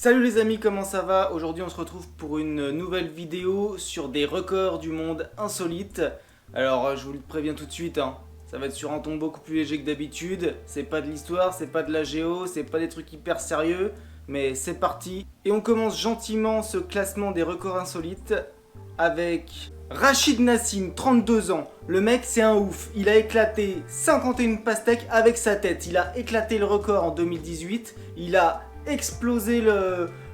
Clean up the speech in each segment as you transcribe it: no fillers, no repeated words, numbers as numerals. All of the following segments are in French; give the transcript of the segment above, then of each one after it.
Salut les amis, comment ça va? Aujourd'hui on se retrouve pour une nouvelle vidéo sur des records du monde insolites. Alors je vous le préviens tout de suite, ça va être sur un ton beaucoup plus léger que d'habitude. C'est pas de l'histoire, c'est pas de la géo, c'est pas des trucs hyper sérieux. Mais c'est parti. Et on commence gentiment ce classement des records insolites avec Rachid Nassim, 32 ans. Le mec c'est un ouf, il a éclaté 51 pastèques avec sa tête. Il a éclaté le record en 2018, il a explosé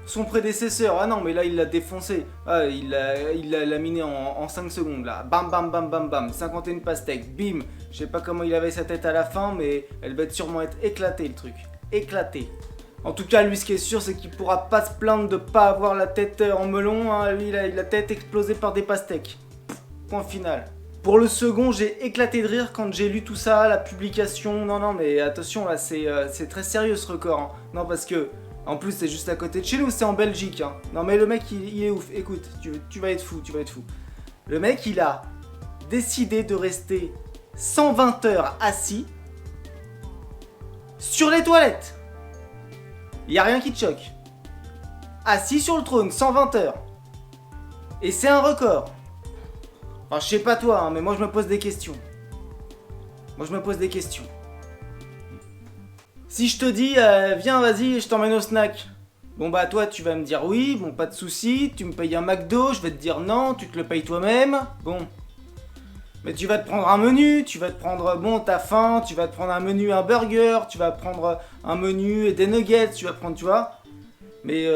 son prédécesseur. Ah non mais là il l'a défoncé. Ah, il l'a laminé en 5 secondes là. Bam bam bam bam bam. 51 pastèques. Bim. Je sais pas comment il avait sa tête à la fin mais elle va sûrement être éclatée le truc. Éclatée. En tout cas lui ce qui est sûr c'est qu'il pourra pas se plaindre de pas avoir la tête en melon. Lui il a la tête explosée par des pastèques. Point final. Pour le second, j'ai éclaté de rire quand j'ai lu tout ça, la publication. Non, mais attention, là, c'est très sérieux ce record. Non, parce que, en plus, c'est juste à côté de chez nous, c'est en Belgique. Non, mais le mec, il est ouf. Écoute, tu vas être fou, tu vas être fou. Le mec, il a décidé de rester 120 heures assis sur les toilettes. Il n'y a rien qui te choque. Assis sur le trône, 120 heures. Et c'est un record. Enfin, je sais pas toi, mais moi je me pose des questions. Si je te dis, viens, vas-y, je t'emmène au snack. Bon bah toi tu vas me dire oui, bon pas de soucis, tu me payes un McDo, je vais te dire non, tu te le payes toi-même. Bon. Mais tu vas te prendre un menu, tu vas te prendre, bon t'as faim, tu vas te prendre un menu, un burger, tu vas prendre un menu et des nuggets, tu vas prendre, tu vois. Mais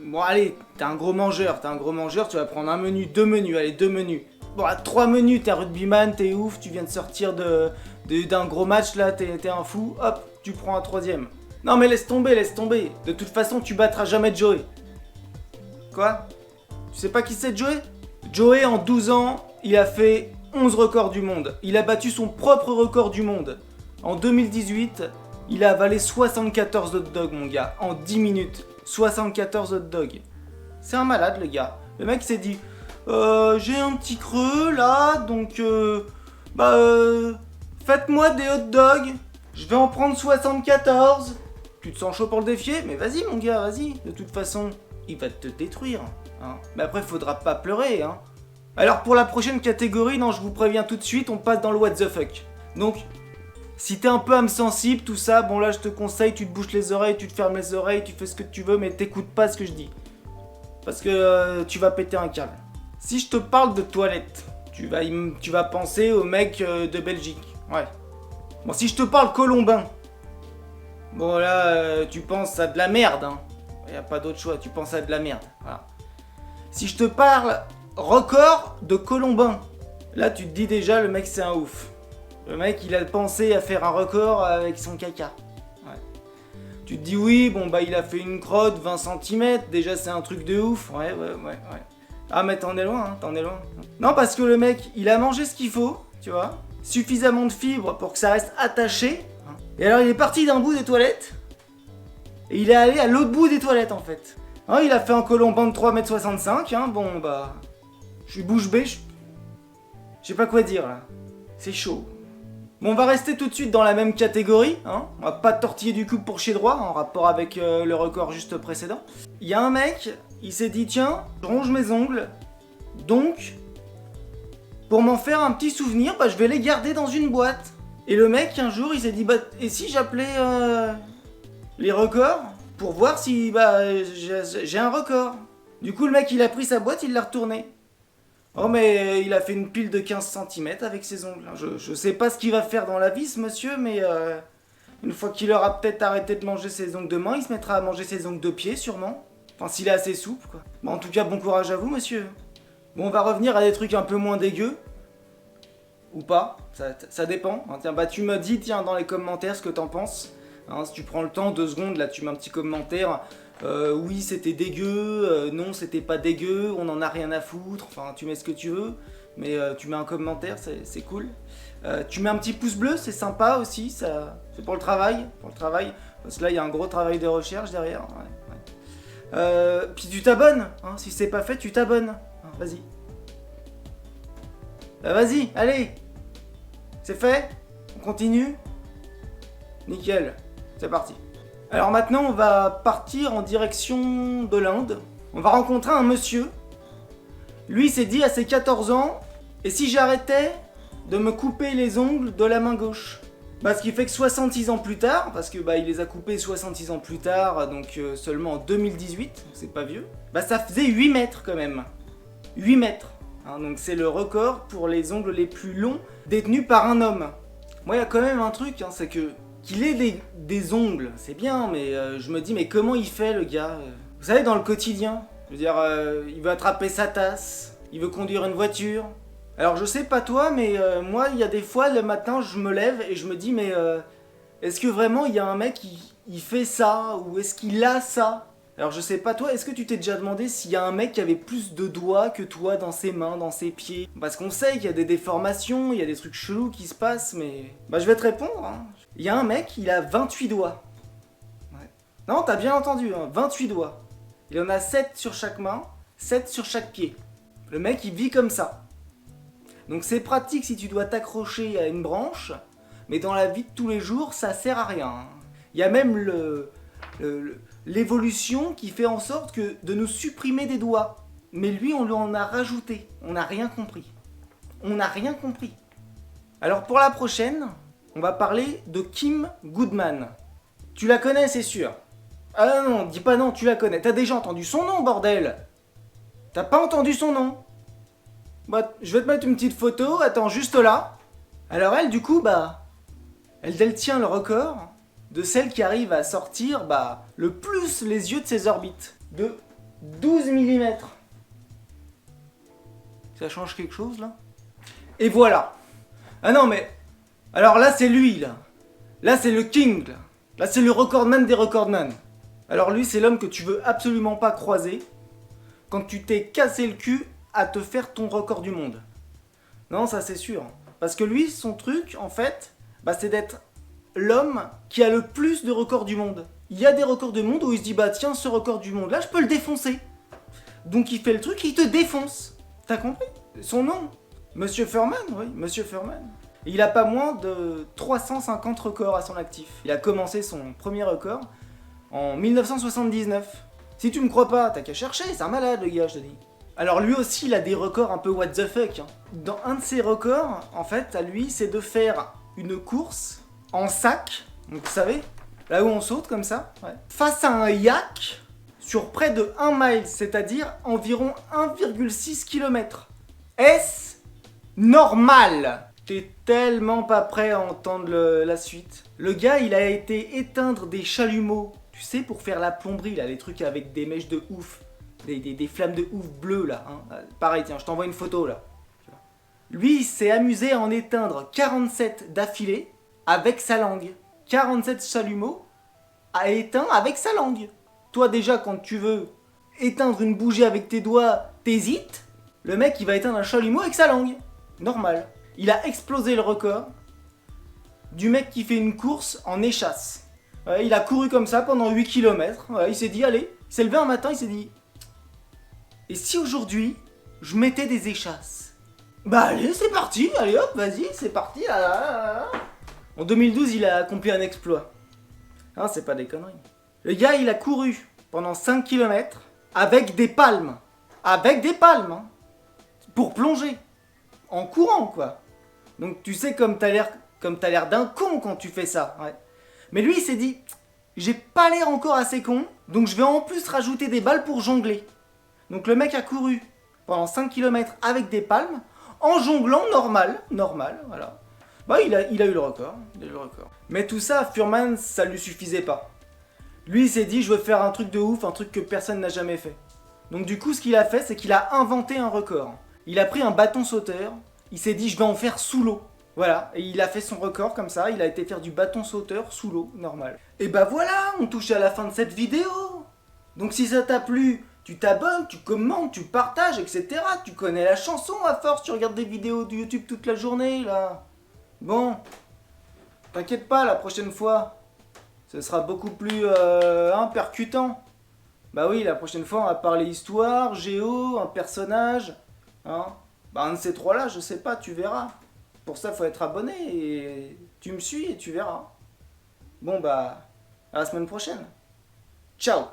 bon allez, t'es un gros mangeur, tu vas prendre un menu, deux menus, allez, deux menus. Bon, à 3 menus, t'es un rugbyman, t'es ouf, tu viens de sortir d'un gros match là, t'es un fou, hop, tu prends un troisième. Non mais laisse tomber. De toute façon, tu battras jamais Joey. Quoi? Tu sais pas qui c'est Joey? Joey, en 12 ans, il a fait 11 records du monde. Il a battu son propre record du monde. En 2018, il a avalé 74 hot dogs, mon gars, en 10 minutes. 74 hot dogs. C'est un malade, le gars. Le mec s'est dit... j'ai un petit creux là, donc faites-moi des hot dogs, je vais en prendre 74. Tu te sens chaud pour le défier? Mais vas-y mon gars, vas-y. De toute façon, il va te détruire. Mais après, faudra pas pleurer. Alors pour la prochaine catégorie, non, je vous préviens tout de suite, on passe dans le what the fuck. Donc, si t'es un peu âme sensible, tout ça, bon là je te conseille, tu te bouches les oreilles, tu te fermes les oreilles, tu fais ce que tu veux, mais t'écoutes pas ce que je dis. Parce que tu vas péter un câble. Si je te parle de toilettes, tu vas penser au mec de Belgique. Ouais. Bon, si je te parle colombin, bon là, tu penses à de la merde. Y a pas d'autre choix, tu penses à de la merde. Voilà. Si je te parle record de colombin, là tu te dis déjà le mec c'est un ouf. Le mec il a pensé à faire un record avec son caca. Ouais. Tu te dis oui, bon bah il a fait une crotte 20 cm, déjà c'est un truc de ouf. Ouais. Ah mais t'en es loin. Non parce que le mec, il a mangé ce qu'il faut, tu vois, suffisamment de fibres pour que ça reste attaché. Et alors il est parti d'un bout des toilettes, et il est allé à l'autre bout des toilettes en fait. Il a fait un colombin de 3,65 m, bon bah... Je suis bouche bée, je sais pas quoi dire là. C'est chaud. Bon, on va rester tout de suite dans la même catégorie, On va pas tortiller du cul pour chez droit, en rapport avec le record juste précédent. Il y a un mec, il s'est dit tiens, je ronge mes ongles, donc pour m'en faire un petit souvenir, je vais les garder dans une boîte. Et le mec un jour il s'est dit et si j'appelais les records pour voir si j'ai un record. Du coup le mec il a pris sa boîte, il l'a retournée. Oh mais il a fait une pile de 15 cm avec ses ongles. Je sais pas ce qu'il va faire dans la vie ce monsieur, mais une fois qu'il aura peut-être arrêté de manger ses ongles de main, il se mettra à manger ses ongles de pied sûrement. Enfin s'il est assez souple quoi. Bon, en tout cas bon courage à vous monsieur. Bon on va revenir à des trucs un peu moins dégueux. Ou pas, ça dépend. Tiens, tu me dis dans les commentaires ce que t'en penses. Si tu prends le temps, 2 secondes, là tu mets un petit commentaire. Oui c'était dégueu, non c'était pas dégueu, on en a rien à foutre, enfin tu mets ce que tu veux, mais tu mets un commentaire, c'est cool. Tu mets un petit pouce bleu, c'est sympa aussi, ça, c'est pour le travail, parce que là il y a un gros travail de recherche derrière. Ouais. Puis tu t'abonnes, si c'est pas fait tu t'abonnes, vas-y. Vas-y, allez, c'est fait, on continue. Nickel, c'est parti. Alors maintenant, on va partir en direction de l'Inde. On va rencontrer un monsieur. Lui s'est dit à ses 14 ans, et si j'arrêtais de me couper les ongles de la main gauche? Bah, ce qui fait que 66 ans plus tard, parce que bah, il les a coupés 66 ans plus tard, donc seulement en 2018, c'est pas vieux, bah ça faisait 8 mètres quand même. 8 mètres. Hein, donc c'est le record pour les ongles les plus longs détenus par un homme. Moi, il y a quand même un truc, hein, c'est que qu'il ait des ongles, c'est bien, mais je me dis, mais comment il fait le gars? Vous savez, dans le quotidien, je veux dire, il veut attraper sa tasse, il veut conduire une voiture. Alors je sais pas toi, mais moi, il y a des fois, le matin, je me lève et je me dis, mais est-ce que vraiment il y a un mec qui fait ça? Ou est-ce qu'il a ça? Alors je sais pas toi, est-ce que tu t'es déjà demandé s'il y a un mec qui avait plus de doigts que toi dans ses mains, dans ses pieds? Parce qu'on sait qu'il y a des déformations, il y a des trucs chelous qui se passent, mais... Bah je vais te répondre, hein. Il y a un mec, il a 28 doigts. Ouais. Non, t'as bien entendu, hein, 28 doigts. Il en a 7 sur chaque main, 7 sur chaque pied. Le mec, il vit comme ça. Donc c'est pratique si tu dois t'accrocher à une branche, mais dans la vie de tous les jours, ça sert à rien. Il y a même l'évolution qui fait en sorte que de nous supprimer des doigts. Mais lui, on lui en a rajouté. On n'a rien compris. On n'a rien compris. Alors pour la prochaine, on va parler de Kim Goodman. Tu la connais, c'est sûr. Ah non, dis pas non, tu la connais. T'as déjà entendu son nom, bordel. T'as pas entendu son nom? Bah, je vais te mettre une petite photo, attends, juste là. Alors elle, du coup, bah... Elle tient le record de celle qui arrive à sortir, bah, le plus les yeux de ses orbites. De 12 mm. Ça change quelque chose, là? Et voilà. Ah non, mais... Alors là, c'est lui, là. Là, c'est le king, là. Là, c'est le recordman des recordman. Alors lui, c'est l'homme que tu veux absolument pas croiser quand tu t'es cassé le cul à te faire ton record du monde. Non, ça c'est sûr. Parce que lui, son truc, en fait, bah, c'est d'être l'homme qui a le plus de records du monde. Il y a des records du monde où il se dit, bah tiens, ce record du monde là, je peux le défoncer. Donc il fait le truc, il te défonce. T'as compris? Son nom? Monsieur Furman, oui, Monsieur Furman. Et il a pas moins de 350 records à son actif. Il a commencé son premier record en 1979. Si tu me crois pas, t'as qu'à chercher, c'est un malade le gars, je te dis. Alors lui aussi, il a des records un peu what the fuck. Hein. Dans un de ses records, en fait, à lui, c'est de faire une course en sac, donc vous savez, là où on saute comme ça, ouais, face à un yak sur près de 1 mile, c'est-à-dire environ 1,6 km. Est-ce normal? T'es tellement pas prêt à entendre la suite. Le gars, il a été éteindre des chalumeaux, tu sais, pour faire la plomberie, là, les trucs avec des mèches de ouf. Des flammes de ouf bleues là, hein. Pareil, tiens, je t'envoie une photo là. Lui, il s'est amusé à en éteindre 47 d'affilée avec sa langue. 47 chalumeaux à éteindre avec sa langue. Toi déjà, quand tu veux éteindre une bougie avec tes doigts, t'hésites. Le mec, il va éteindre un chalumeau avec sa langue. Normal. Il a explosé le record du mec qui fait une course en échasse. Il a couru comme ça pendant 8 km. Il s'est dit, allez, il s'est levé un matin, il s'est dit... Et si aujourd'hui, je mettais des échasses? Bah allez, c'est parti, allez hop, vas-y, c'est parti. Là, là, là, là. En 2012, il a accompli un exploit. Hein, c'est pas des conneries. Le gars, il a couru pendant 5 km avec des palmes. Avec des palmes, hein, pour plonger. En courant, quoi. Donc tu sais comme t'as l'air d'un con quand tu fais ça. Ouais. Mais lui, il s'est dit, j'ai pas l'air encore assez con, donc je vais en plus rajouter des balles pour jongler. Donc le mec a couru pendant 5 km avec des palmes, en jonglant normal, voilà. Bah il a eu le record, Mais tout ça, Furman, ça lui suffisait pas. Lui il s'est dit, je veux faire un truc de ouf, un truc que personne n'a jamais fait. Donc du coup, ce qu'il a fait, c'est qu'il a inventé un record. Il a pris un bâton sauteur, il s'est dit, je vais en faire sous l'eau. Voilà, et il a fait son record comme ça, il a été faire du bâton sauteur sous l'eau, normal. Et bah voilà, on touche à la fin de cette vidéo. Donc si ça t'a plu, tu t'abonnes, tu commentes, tu partages, etc. Tu connais la chanson à force, tu regardes des vidéos de YouTube toute la journée, là. Bon, t'inquiète pas, la prochaine fois, ce sera beaucoup plus percutant. Bah oui, la prochaine fois, on va parler histoire, géo, un personnage. Hein. Bah un de ces trois-là, je sais pas, tu verras. Pour ça, faut être abonné et tu me suis et tu verras. Bon bah, À la semaine prochaine. Ciao.